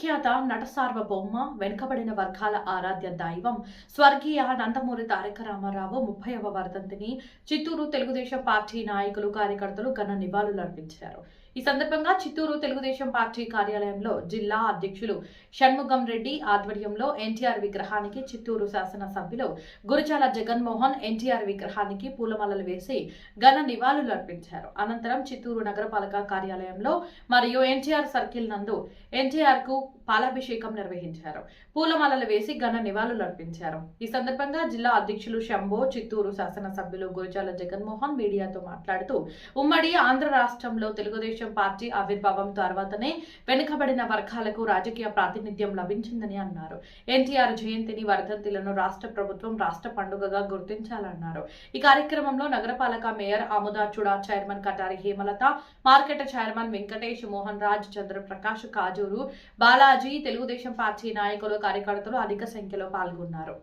ప్రఖ్యాత నట సార్వభౌమ వెనుకబడిన వర్గాల ఆరాధ్య దైవం స్వర్గీయ నందమూరి తారక రామారావు 30వ వర్ధంతిని చిత్తూరు తెలుగుదేశం పార్టీ నాయకులు కార్యకర్తలు ఘన నివాళులర్పించారు. ఈ సందర్భంగా చిత్తూరు తెలుగుదేశం పార్టీ కార్యాలయంలో జిల్లా అధ్యక్షులు షణ్ముగం రెడ్డి ఆధ్వర్యంలో ఎన్టీఆర్ విగ్రహానికి చిత్తూరు శాసన సభ్యులు గురజాల జగన్మోహన్ ఎన్టీఆర్ విగ్రహానికి పూలమాలలు వేసి ఘన నివాళులర్పించారు. అనంతరం చిత్తూరు నగరపాలక కార్యాలయంలో మరియు ఎన్టీఆర్ సర్కిల్ నందు ఎన్టీఆర్ కు పాలాభిషేకం నిర్వహించారు. పూలమాలలు వేసి ఘన నివాళులర్పించారు. ఈ సందర్భంగా జిల్లా అధ్యక్షులు శంభో, చిత్తూరు శాసన సభ్యులు గురజాల జగన్మోహన్ మీడియాతో మాట్లాడుతూ ఉమ్మడి ఆంధ్ర రాష్ట్రంలో తెలుగుదేశం పార్టీ ఆవిర్భావం తర్వాతనే వెనుకబడిన వర్గాలకు రాజకీయ ప్రాతినిధ్యం లభించిందని అన్నారు. ఎన్టీఆర్ జయంతిని వర్ధంతులను రాష్ట్ర ప్రభుత్వం రాష్ట్ర పండుగగా గుర్తించాలన్నారు. ఈ కార్యక్రమంలో నగరపాలక మేయర్ ఆముదాచుడా, chairman Katari Hemalatha, market chairman Venkatesh, Mohan Raj, Chandraprakash, Kajuru Balaji, Telugu Desam party నాయకులు, కార్యకర్తలు అధిక సంఖ్యలో పాల్గొన్నారు.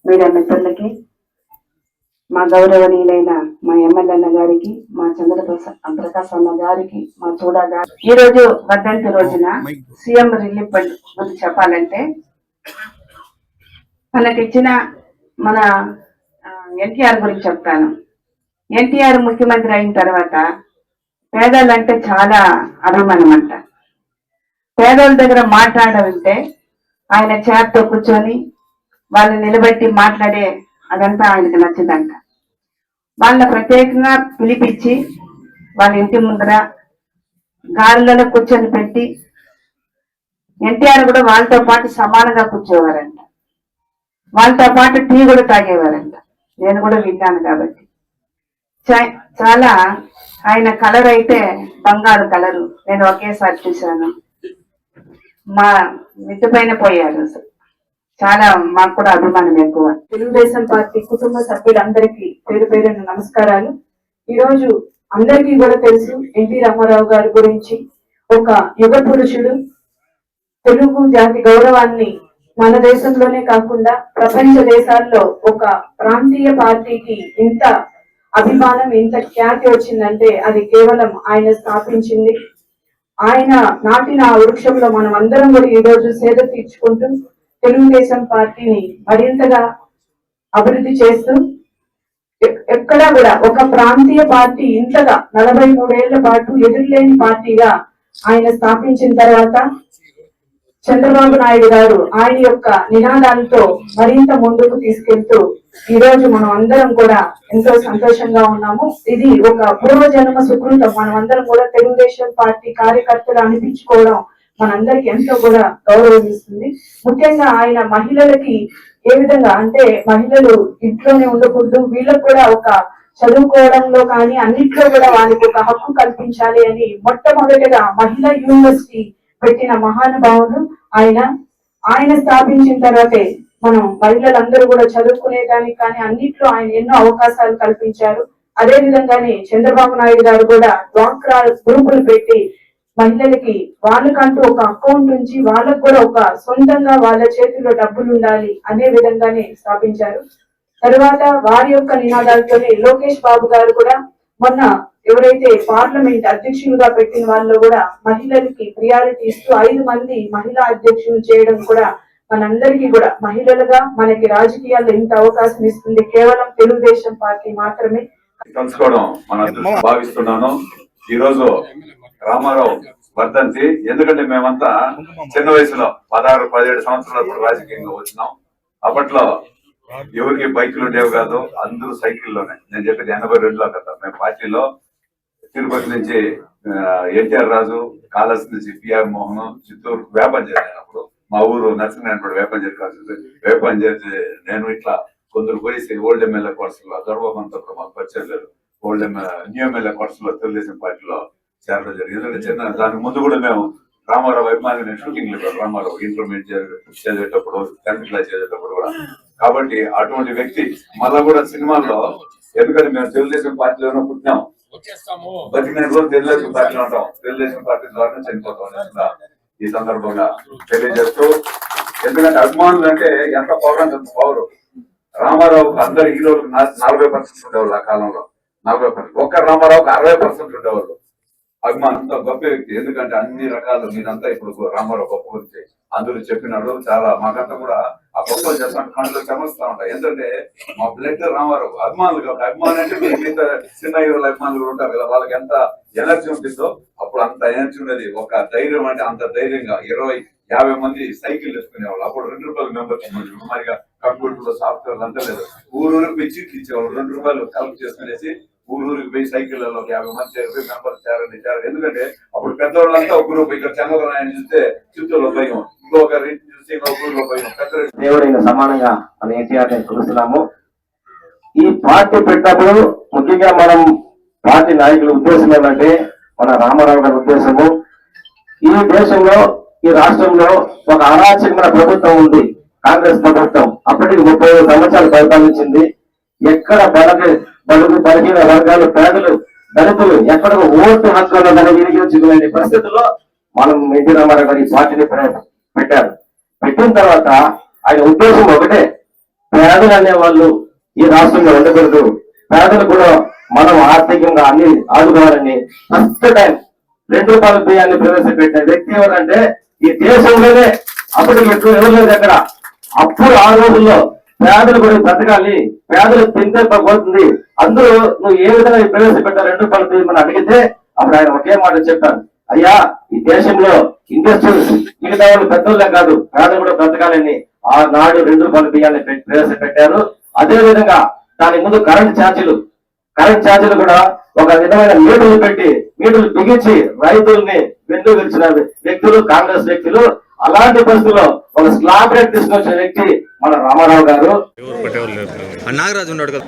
మీడియా మిత్రులకి, మా గౌరవనీయులైన మా ఎమ్మెల్యే గారికి, మా చంద్రప్రకాశ్ అన్న గారికి, మా చూడా గారి ఈ రోజు వర్ధంతి రోజున సీఎం రిలీఫ్ ఫండ్ గురించి చెప్పాలంటే, మనకిచ్చిన మన ఎన్టీఆర్ గురించి చెప్తాను. ఎన్టీఆర్ ముఖ్యమంత్రి అయిన తర్వాత పేదలంటే చాలా అభిమానం అంట. పేదల దగ్గర మాట్లాడాలంటే ఆయన చేతితో కూర్చొని వాళ్ళని నిలబెట్టి మాట్లాడే అదంతా ఆయనకు నచ్చిందంట. వాళ్ళ ప్రత్యేకంగా పిలిపించి వాళ్ళ ఇంటి ముందర గాలిలలో కూర్చొని పెట్టి ఎన్టీఆర్ కూడా వాళ్ళతో పాటు సమానంగా కూర్చోవారంట. వాళ్ళతో పాటు టీ కూడా తాగేవారంట. నేను కూడా విన్నాను కాబట్టి. చాలా ఆయన కలర్ అయితే బంగారు కలరు. నేను ఒకేసారి చూశాను. మా మిద్దు పైన పోయారు. అసలు చాలా మాకు కూడా అభిమానం ఎక్కువ. తెలుగుదేశం పార్టీ కుటుంబ సభ్యులందరికీ పేరు పేరున నమస్కారాలు. ఈరోజు అందరికీ కూడా తెలుసు ఎన్టీ రామారావు గారి గురించి. ఒక యుగ పురుషుడు, తెలుగు జాతి గౌరవాన్ని మన దేశంలోనే కాకుండా ప్రపంచ దేశాల్లో ఒక ప్రాంతీయ పార్టీకి ఇంత అభిమానం, ఇంత ఖ్యాతి వచ్చిందంటే అది కేవలం ఆయన స్థాపించింది. ఆయన నాటిన ఆ వృక్షంలో మనం అందరం కూడా ఈ రోజు సేద తీర్చుకుంటూ తెలుగుదేశం పార్టీని మరింతగా అభివృద్ధి చేస్తూ, ఎక్కడా కూడా ఒక ప్రాంతీయ పార్టీ ఇంతగా 43 ఏళ్ల పాటు ఎదురులేని పార్టీగా ఆయన స్థాపించిన తర్వాత చంద్రబాబు నాయుడు గారు ఆయన యొక్క నినాదాలతో మరింత ముందుకు తీసుకెళ్తూ ఈ రోజు మనం అందరం కూడా ఎంతో సంతోషంగా ఉన్నాము. ఇది ఒక పూర్వజన్మ సుకృతం. మనం అందరం కూడా తెలుగుదేశం పార్టీ కార్యకర్తలు అనిపించుకోవడం మనందరికి ఎంతో కూడా గౌరవం ఇస్తుంది. ముఖ్యంగా ఆయన మహిళలకి ఏ విధంగా అంటే, మహిళలు ఇంట్లోనే ఉండకూడదు, వీళ్ళకు కూడా ఒక చదువుకోవడంలో కానీ అన్నిట్లో కూడా వాళ్ళకి ఒక హక్కు కల్పించాలి అని మొట్టమొదటిగా మహిళా యూనివర్సిటీ పెట్టిన మహానుభావుడు ఆయన. ఆయన స్థాపించిన తర్వాతే మనం మహిళలందరూ కూడా చదువుకునేదానికి కానీ అన్నిట్లో ఆయన ఎన్నో అవకాశాలు కల్పించారు. అదే విధంగానే చంద్రబాబు నాయుడు గారు కూడా డ్వాక్రా గ్రూపులు పెట్టి మహిళలకి వాళ్ళకంటూ ఒక అకౌంట్ నుంచి వాళ్ళకు కూడా ఒక సొంతంగా వాళ్ళ చేతిలో డబ్బులు ఉండాలి అనే విధంగానే స్థాపించారు. తర్వాత వారి యొక్క నినాదాలతోనే లోకేష్ బాబు గారు కూడా మొన్న ఎవరైతే పార్లమెంట్ అధ్యక్షులుగా పెట్టిన వాళ్ళు కూడా మహిళలకి ప్రియారిటీ ఇస్తూ 5 మంది మహిళా అధ్యక్షులు చేయడం కూడా మనందరికీ కూడా మహిళలుగా మనకి రాజకీయాల్లో ఇంత అవకాశం ఇస్తుంది కేవలం తెలుగుదేశం పార్టీ మాత్రమే. తెలుసుకోవడం మన భావిస్తున్నాను. ఈ రోజు రామారావు వర్ధంతి. ఎందుకంటే మేమంతా చిన్న వయసులో 16-17 సంవత్సరాలు రాజకీయంగా వచ్చినాం. అప్పట్లో ఎవరికి బైకులు ఉండేవి కాదు, అందరూ సైకిల్లోనే. నేను చెప్పేది 82లో కదా. మేము పార్టీలో తిరుపతి నుంచి ఎన్టీఆర్ రాజు, కాళహస్తి నుంచి పిఆర్ మోహన్, చిత్తూరు వ్యాపారం చేశాను. అప్పుడు మా ఊరు నరసింహ వ్యాపారం చేసి నేను ఇట్లా కొందరు పోయేసి ఓల్డ్ ఎమ్మెల్యే కోర్సులో దొరబాబంతో మాకు పరిచయం లేదు. న్యూ ఎమ్మెల్యే కోర్సులో తెలుగుదేశం పార్టీలో చేరడం జరిగింది. ఎందుకంటే చిన్న దానికి ముందు కూడా మేము రామారావు అభిమాని, నేను షూటింగ్ లేదు రామారావు ఇంటర్మీడియట్ చదివేటప్పుడు, 10th క్లాస్ చదివేటప్పుడు కూడా. కాబట్టి అటువంటి వ్యక్తి మళ్ళా కూడా సినిమాల్లో ఎందుకంటే మేము తెలుగుదేశం పార్టీలోనే పుట్టినాం, బతికిన రోజు తెలుగుదేశం పార్టీలో ఉంటాం, తెలుగుదేశం పార్టీ ద్వారా చనిపోతాం. ఈ సందర్భంగా తెలియజేస్తూ, ఎందుకంటే అభిమానులు అంటే ఎంత పవర్ అంటే పవర్. రామారావు అందరు హీరోలకు 40% ఉండేవాళ్ళు ఆ కాలంలో, 40%. ఒక్క రామారావుకి 60% ఉండేవాళ్ళు అభిమానం. అంత గొప్ప వ్యక్తి. ఎందుకంటే అన్ని రకాలు మీరంతా ఇప్పుడు రామారావు గొప్ప గురించి అందరూ చెప్పినారు. చాలా మాకంతా కూడా ఆ గొప్పలు చేస్తాను కళ్ళు చెమస్తా ఉంటాయి. ఎందుకంటే మా బ్లడ్ రామారావు అభిమానులు కాబట్టి. అభిమానం అంటే మీ మిగతా చిన్న హీరోల అభిమానులు ఉంటారు కదా, వాళ్ళకి ఎంత ఎనర్జీ ఉంటుందో అప్పుడు అంత ఎనర్జీ ఉండేది. ఒక ధైర్యం అంటే అంత ధైర్యంగా 20-50 మంది సైకిల్ వేసుకునేవాళ్ళు. అప్పుడు ₹2 మెంబర్షిప్. మరిగా కంప్యూటర్ లో సాఫ్ట్వేర్ అంతా లేదు. ఊరూరికి పోయి చీట్లు ఇచ్చేవాళ్ళు. ₹2 కలెక్ట్ చేసుకునేసి ఊరూరికి పోయి సైకిళ్లలో 50 మంది చేరి మెంబర్స్ చేరండి. ఎందుకంటే అప్పుడు పెద్దవాళ్ళంతా ఒక గ్రూప్. ఇక్కడ చంద్రబాబు చూస్తే చిత్తూరులో భయం, ఇంకొకరి చూస్తే ఇంకొక ఊరిలో భయం. పెద్ద దేవుడిని సమానంగా మన ఎన్టీఆర్ చూస్తున్నాము. ఈ పార్టీ పెట్టినప్పుడు ముఖ్యంగా మనం పార్టీ నాయకుల ఉద్దేశం ఏంటంటే, మన రామారావు గారి ఉద్దేశము, ఈ దేశంలో ఈ రాష్ట్రంలో ఒక అరాచకమైన ప్రభుత్వం ఉంది, కాంగ్రెస్ ప్రభుత్వం. అప్పటికి 35 సంవత్సరాలు పరిపాలించింది. ఎక్కడ బడుగు బలహీన వర్గాలు, పేదలు, దళితులు ఎక్కడ ఓటు హక్కులను వినియోగించుకునే పరిస్థితుల్లో మనం ఎన్టీ రామారావు గారి పార్టీని పెట్టారు. పెట్టిన తర్వాత ఆయన ఉద్దేశం ఒకటే, పేదలు అనే వాళ్ళు ఈ రాష్ట్రంలో ఉండకూడదు, పేదలు కూడా మనం ఆర్థికంగా అన్ని ఆదుకోవాలని ఫస్ట్ టైం ₹2 బియ్యాన్ని ప్రవేశపెట్టిన వ్యక్తి ఎవరంటే ఈ దేశంలోనే అప్పటికి ఎక్కువ ఎవరు లేదు అక్కడ. అప్పుడు ఆ రోజుల్లో పేదలు కూడా బ్రతకాలి, పేదలు తింటే పోతుంది, అందరూ నువ్వు ఏ విధంగా ప్రవేశపెట్టారు ₹2 బియ్యం అడిగితే అప్పుడు ఆయన ఒకే మాట చెప్పారు, అయ్యా ఈ దేశంలో ఇండస్ట్రీస్ మిగతా వాళ్ళు పెద్దోళ్ళే కాదు, పేదలు కూడా బ్రతకాలని ఆనాడు ₹2 బియ్యాన్ని ప్రవేశపెట్టారు. అదే విధంగా దాని ముందు కరెంట్ ఛార్జీలు కూడా ఒక విధమైన మీటర్లు పెట్టి మీటర్లు బిగించి రైతుల్ని వెన్నువిరిచిన వ్యక్తులు కాంగ్రెస్ వ్యక్తులు. అలాంటి పరిస్థితుల్లో ఒక స్లాబ్ రేట్ తీసుకొచ్చిన వ్యక్తి మన రామారావు గారు. నాగరాజు ఉన్నాడు కదా.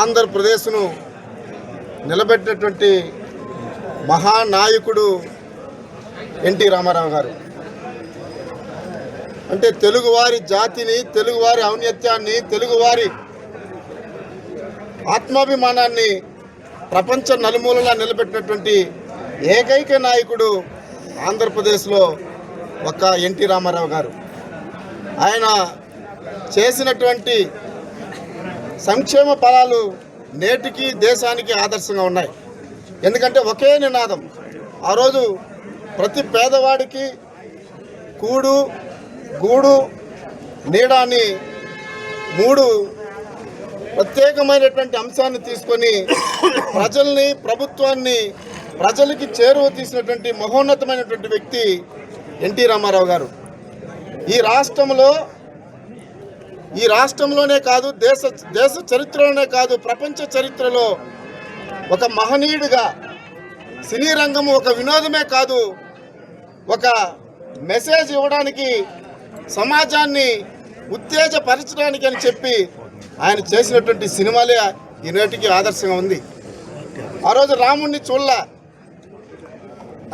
ఆంధ్రప్రదేశ్ను నిలబెట్టినటువంటి మహానాయకుడు ఎన్టీ రామారావు గారు. అంటే తెలుగువారి జాతిని, తెలుగువారి ఔన్నత్యాన్ని, తెలుగువారి ఆత్మాభిమానాన్ని ప్రపంచ నలుమూలలా నిలబెట్టినటువంటి ఏకైక నాయకుడు ఆంధ్రప్రదేశ్లో ఒక ఎన్టీ రామారావు గారు. ఆయన చేసినటువంటి సంక్షేమ ఫలాలు నేటికి దేశానికి ఆదర్శంగా ఉన్నాయి. ఎందుకంటే ఒకే నినాదం, ఆ రోజు ప్రతి పేదవాడికి కూడు, గూడు, నీడ అని 3 ప్రత్యేకమైనటువంటి అంశాన్ని తీసుకొని ప్రజల్ని, ప్రభుత్వాన్ని ప్రజలకి చేరువ తీసినటువంటి మహోన్నతమైనటువంటి వ్యక్తి ఎన్టీ రామారావు గారు. ఈ రాష్ట్రంలోనే కాదు, దేశ చరిత్రలోనే కాదు, ప్రపంచ చరిత్రలో ఒక మహనీయుడిగా, సినీ రంగము ఒక వినోదమే కాదు, ఒక మెసేజ్ ఇవ్వడానికి, సమాజాన్ని ఉత్తేజపరచడానికి అని చెప్పి ఆయన చేసినటువంటి సినిమాలే ఈనాటికి ఆదర్శంగా ఉంది. ఆ రోజు రాముడిని చూడలా,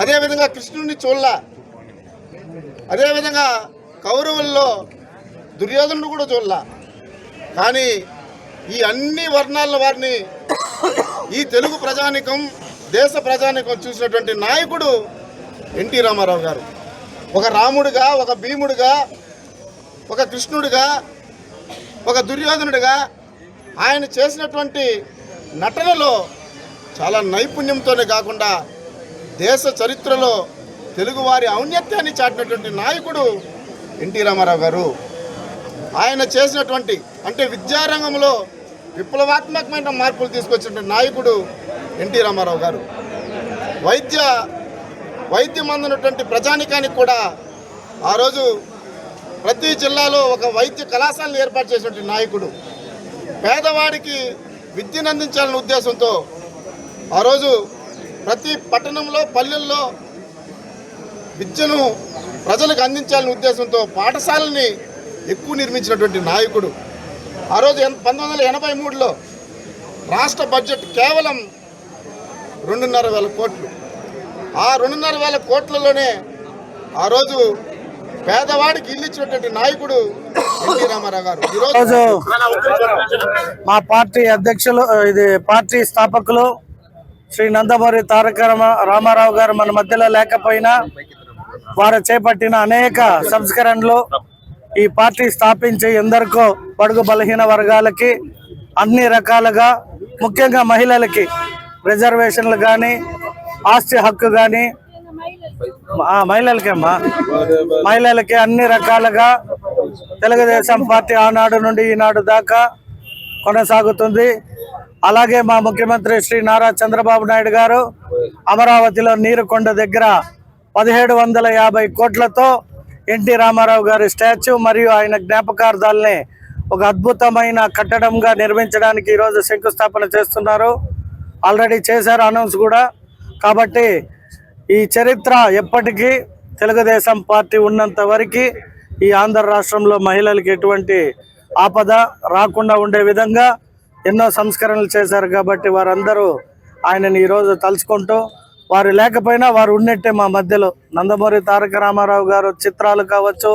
అదేవిధంగా కృష్ణుడిని చూడలా, అదేవిధంగా కౌరవుల్లో దుర్యోధనుడు కూడా చూడలా. కానీ ఈ అన్ని వర్ణాల వారిని ఈ తెలుగు ప్రజానికం, దేశ ప్రజానికం చూసినటువంటి నాయకుడు ఎన్టీ రామారావు గారు. ఒక రాముడిగా, ఒక భీముడిగా, ఒక కృష్ణుడిగా, ఒక దుర్యోధనుడిగా ఆయన చేసినటువంటి నటనలో చాలా నైపుణ్యంతోనే కాకుండా దేశ చరిత్రలో తెలుగువారి ఔన్నత్యాన్ని చాటినటువంటి నాయకుడు ఎన్టీ రామారావు గారు. ఆయన చేసినటువంటి అంటే విద్యారంగంలో విప్లవాత్మకమైన మార్పులు తీసుకొచ్చినటువంటి నాయకుడు ఎన్టీ రామారావు గారు. వైద్యం అందినటువంటి ప్రజానికానికి కూడా ఆ రోజు ప్రతి జిల్లాలో ఒక వైద్య కళాశాలను ఏర్పాటు చేసినటువంటి నాయకుడు. పేదవాడికి విద్యను అందించాలనే ఉద్దేశంతో ఆ రోజు ప్రతి పట్టణంలో, పల్లెల్లో విద్యను ప్రజలకు అందించాలనే ఉద్దేశంతో పాఠశాలని ఎక్కువ నిర్మించినటువంటి నాయకుడు. ఆ రోజు 1983లో రాష్ట్ర బడ్జెట్ కేవలం 2,500 కోట్లు. ఆ 2,500 కోట్లలోనే ఆ రోజు పేదవాడికి ఇల్లు ఇచ్చినటువంటి నాయకుడు ఎన్టీ రామారావు గారు. ఈరోజు మా పార్టీ అధ్యక్షులు పార్టీ స్థాపకులు శ్రీ నందమూరి తారక రామారావు గారు మన మధ్యలో లేకపోయినా వారు చేపట్టిన అనేక సంస్కరణలు ఈ పార్టీ స్థాపించి ఎందరికో బడుగు బలహీన వర్గాలకి అన్ని రకాలుగా ముఖ్యంగా మహిళలకి రిజర్వేషన్లు కానీ ఆస్తి హక్కు కానీ మహిళలకి అన్ని రకాలుగా తెలుగుదేశం పార్టీ ఆనాడు నుండి ఈనాడు దాకా కొనసాగుతుంది. అలాగే మా ముఖ్యమంత్రి శ్రీ నారా చంద్రబాబు నాయుడు గారు అమరావతిలో నీరుకొండ దగ్గర 1750 కోట్లతో ఎన్టీ రామారావు గారి స్టాచ్యూ మరియు ఆయన జ్ఞాపకార్థాలని ఒక అద్భుతమైన కట్టడంగా నిర్మించడానికి ఈరోజు శంకుస్థాపన చేస్తున్నారు. ఆల్రెడీ చేశారు అనౌన్స్ కూడా. కాబట్టి ఈ చరిత్ర ఎప్పటికీ తెలుగుదేశం పార్టీ ఉన్నంత వరకు ఈ ఆంధ్ర రాష్ట్రంలో మహిళలకు ఎటువంటి ఆపద రాకుండా ఉండే విధంగా ఎన్నో సంస్కరణలు చేశారు. కాబట్టి వారందరూ ఆయనని ఈరోజు తలుచుకుంటూ వారు లేకపోయినా వారు ఉన్నట్టే మా మధ్యలో. నందమూరి తారక రామారావు గారు చిత్రాలు కావచ్చు,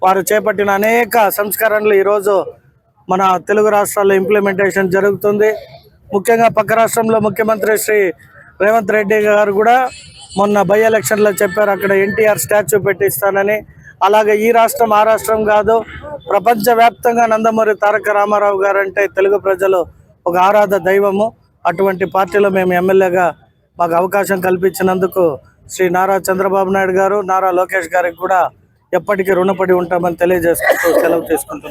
వారు చేపట్టిన అనేక సంస్కరణలు ఈరోజు మన తెలుగు రాష్ట్రాల్లో ఇంప్లిమెంటేషన్ జరుగుతుంది. ముఖ్యంగా పక్క రాష్ట్రంలో ముఖ్యమంత్రి శ్రీ రేవంత్ రెడ్డి గారు కూడా మొన్న బై ఎలక్షన్లో చెప్పారు అక్కడ ఎన్టీఆర్ స్టాచ్యూ పెట్టిస్తానని. అలాగే ఈ రాష్ట్రం ఆ రాష్ట్రం కాదు, ప్రపంచవ్యాప్తంగా నందమూరి తారక రామారావు గారు అంటే తెలుగు ప్రజలు ఒక ఆరాధ దైవము. అటువంటి పార్టీలో మేము ఎమ్మెల్యేగా మాకు అవకాశం కల్పించినందుకు శ్రీ నారా చంద్రబాబు నాయుడు గారు, నారా లోకేష్ గారికి కూడా ఎప్పటికీ రుణపడి ఉంటామని తెలియజేసుకుంటూ సెలవు తీసుకుంటున్నాం.